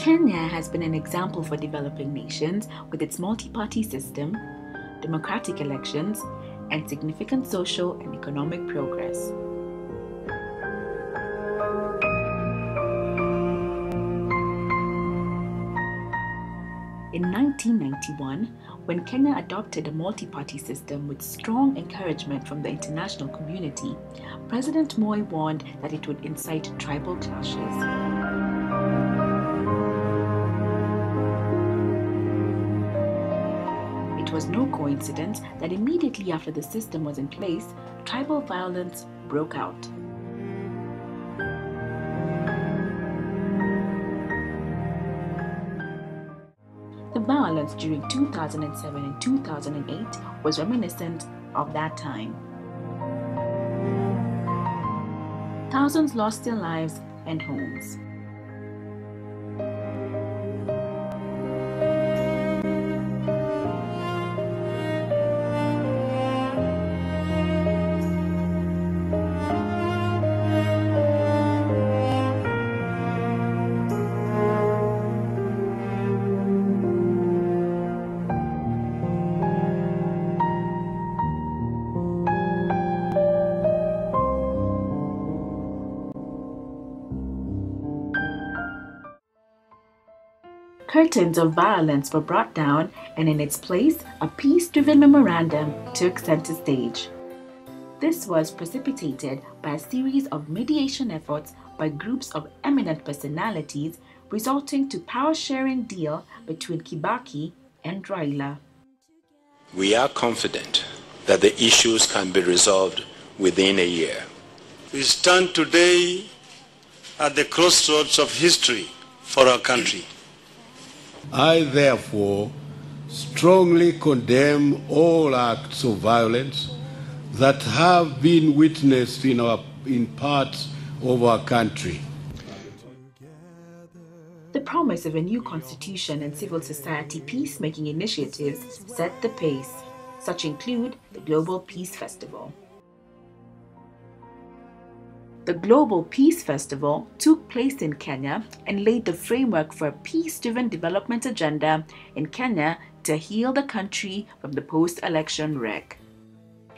Kenya has been an example for developing nations with its multi-party system, democratic elections, and significant social and economic progress. In 1991, when Kenya adopted a multi-party system with strong encouragement from the international community, President Moi warned that it would incite tribal clashes. It was no coincidence that immediately after the system was in place, tribal violence broke out. The violence during 2007 and 2008 was reminiscent of that time. Thousands lost their lives and homes. Curtains of violence were brought down, and in its place, a peace-driven memorandum took center stage. This was precipitated by a series of mediation efforts by groups of eminent personalities, resulting to power-sharing deal between Kibaki and Raila. We are confident that the issues can be resolved within a year. We stand today at the crossroads of history for our country. I therefore strongly condemn all acts of violence that have been witnessed in parts of our country. The promise of a new constitution and civil society peacemaking initiatives set the pace. Such include the Global Peace Festival. The Global Peace Festival took place in Kenya and laid the framework for a peace-driven development agenda in Kenya to heal the country from the post-election wreck.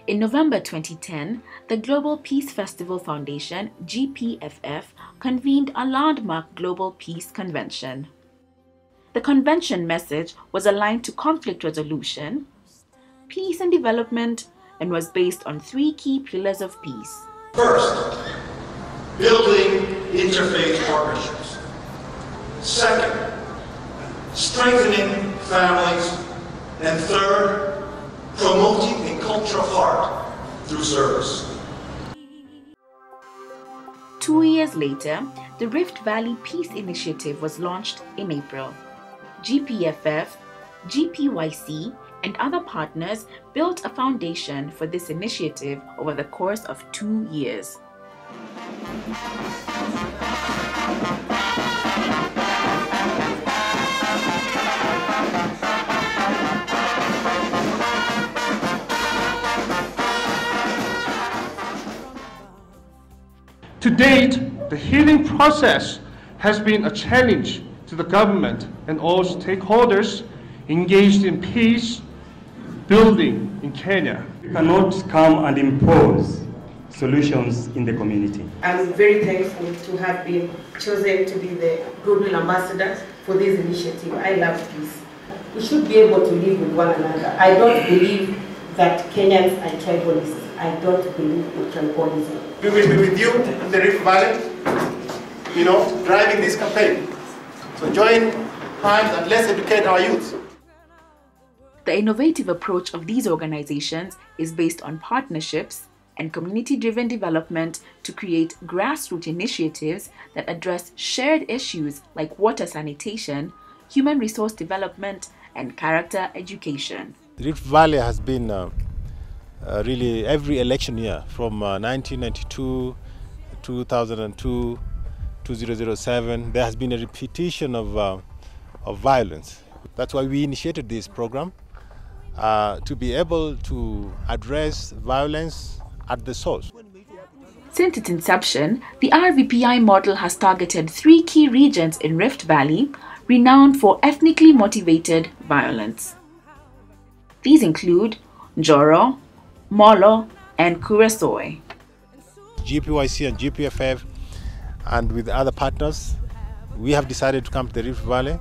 In November 2010, the Global Peace Festival Foundation, GPFF, convened a landmark Global Peace Convention. The convention message was aligned to conflict resolution, peace and development, and was based on three key pillars of peace. First, building interfaith partnerships. Second, strengthening families. And third, promoting a culture of heart through service. 2 years later, the Rift Valley Peace Initiative was launched in April. GPFF, GPYC, and other partners built a foundation for this initiative over the course of 2 years. To date, the healing process has been a challenge to the government and all stakeholders engaged in peace building in Kenya. You cannot come and impose solutions in the community. I'm very thankful to have been chosen to be the Goodwill Ambassador for this initiative. I love peace. We should be able to live with one another. I don't believe that Kenyans are tribalists. I don't believe in tribalism. We will be with you in the Rift Valley, driving this campaign. So join hands and let's educate our youth. The innovative approach of these organizations is based on partnerships and community-driven development to create grassroots initiatives that address shared issues like water sanitation, human resource development, and character education. The Rift Valley has been really every election year from 1992, 2002, 2007, there has been a repetition of violence. That's why we initiated this program to be able to address violence at the source. Since its inception, the RVPI model has targeted 3 key regions in Rift Valley, renowned for ethnically motivated violence. These include Njoro, Molo, and Kuresoi. GPYC and GPFF, and with other partners, we have decided to come to the Rift Valley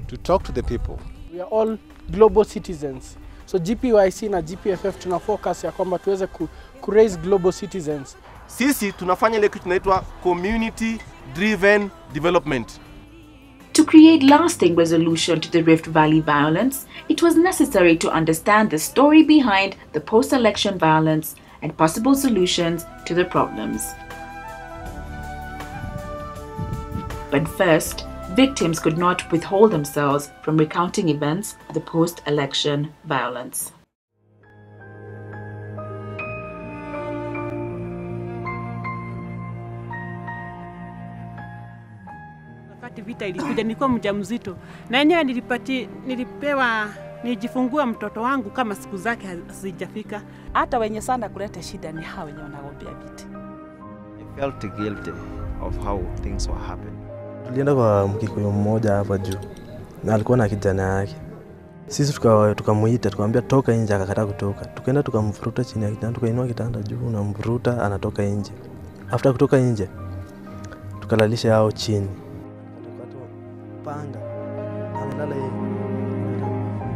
to talk to the people. We are all global citizens. So GPYC na GPFF tuna focus ya kwamba tuweze ku raise global citizens. Sisi tunafanya ile kitu tunaitwa community driven development. To create lasting resolution to the Rift Valley violence, it was necessary to understand the story behind the post-election violence and possible solutions to the problems. But first, victims could not withhold themselves from recounting events of the post-election violence. Wakati vita ilikuja nilikuwa mjamzito na yenyewe nijifungua mtoto wangu kama siku zake hazijafika. Hata wenye sana kuleta shida ni hao wenye wanagombea vita. I felt guilty of how things were happening. Tulienda kwa Mkikuyu mmoja hapa juu na alikuwa na kijana yake. Sisi tukamuita tukamwambia toka nje, akakataa kutoka. Tukaenda tukamvuruta chini ya kitanda, tukainua kitanda juu na mvuruta anatoka nje. After kutoka nje tukalalisha hao chini. Panga amelala yeye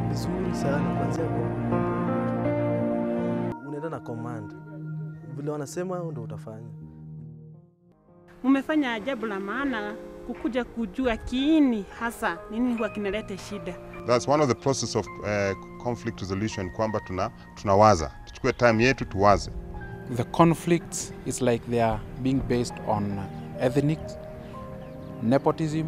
vizuri sana kwanza unaenda na command vile wanasema ndio utafanya. Mumefanya ajabu la maana kukuja kujua kiini hasa nini huwa kinaleta shida. That's one of the process of conflict resolution, kwamba tunawaza, tuchukue time yetu tuwaze. The conflicts is like they are being based on ethnic, nepotism,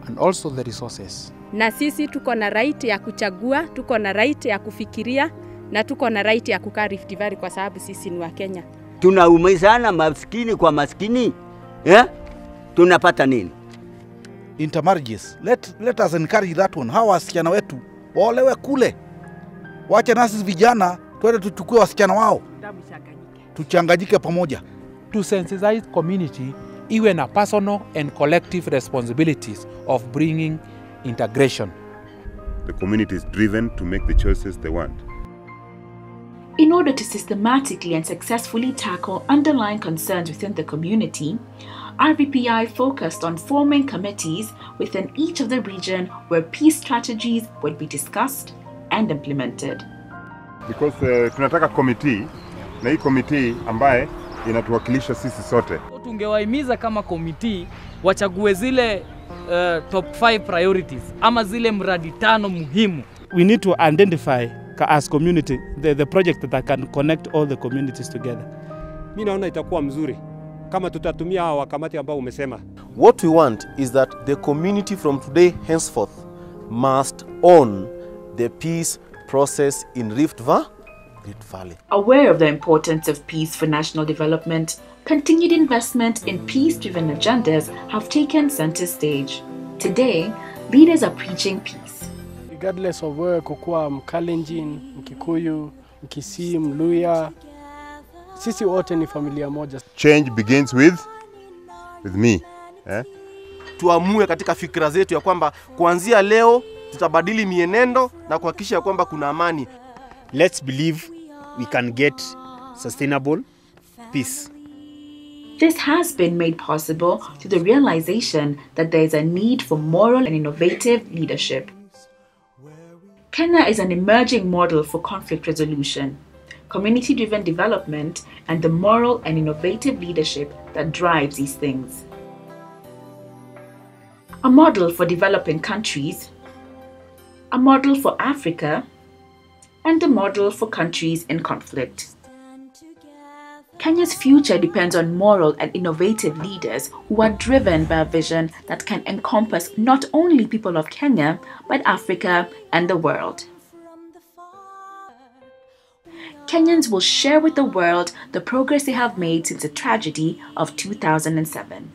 and also the resources. Na sisi tuko na right ya kuchagua, tuko na right ya kufikiria, na tuko na right ya kukaa Rift Valley kwa sababu sisi ni wa Kenya. Tunaumizana maskini kwa maskini. Tunapata nini? Intermarriages. Let us encourage that one. Hawa wasichana wetu waolewe kule. Wacha nasi vijana twende tuchukue wasichana wao. Tuchanganyike pamoja. To sensitize community, iwe na personal and collective responsibilities of bringing integration. The community is driven to make the choices they want. In order to systematically and successfully tackle underlying concerns within the community, RVPI focused on forming committees within each of the region where peace strategies would be discussed and implemented. Because tunataka committee, na hii committee ambaye inatuwakilisha sisi sote. Tungewahimiza kama committee wachague zile top 5 priorities ama zile mradi 5 muhimu. We need to identify as community the project that can connect all the communities together. Mimi naona itakuwa mzuri kama tutatumia hawa kamati ambao umesema. What we want is that the community from today henceforth must own the peace process in Rift Valley. Aware of the importance of peace for national development, continued investment in peace-driven agendas have taken center stage. Today, leaders are preaching peace. Regardless of where kukua Mkalenjin, Mkikuyu, Mkisii, Mluya, sisi wote ni familia moja. Change begins with me. Tuamue katika fikra zetu ya kwamba kuanzia leo tutabadili mienendo na kuhakikisha kwamba kuna amani. Let's believe we can get sustainable peace. This has been made possible through the realization that there is a need for moral and innovative leadership. Kenya is an emerging model for conflict resolution, community-driven development, and the moral and innovative leadership that drives these things. A model for developing countries, a model for Africa, and a model for countries in conflict. Kenya's future depends on moral and innovative leaders who are driven by a vision that can encompass not only people of Kenya, but Africa and the world. Kenyans will share with the world the progress they have made since the tragedy of 2007.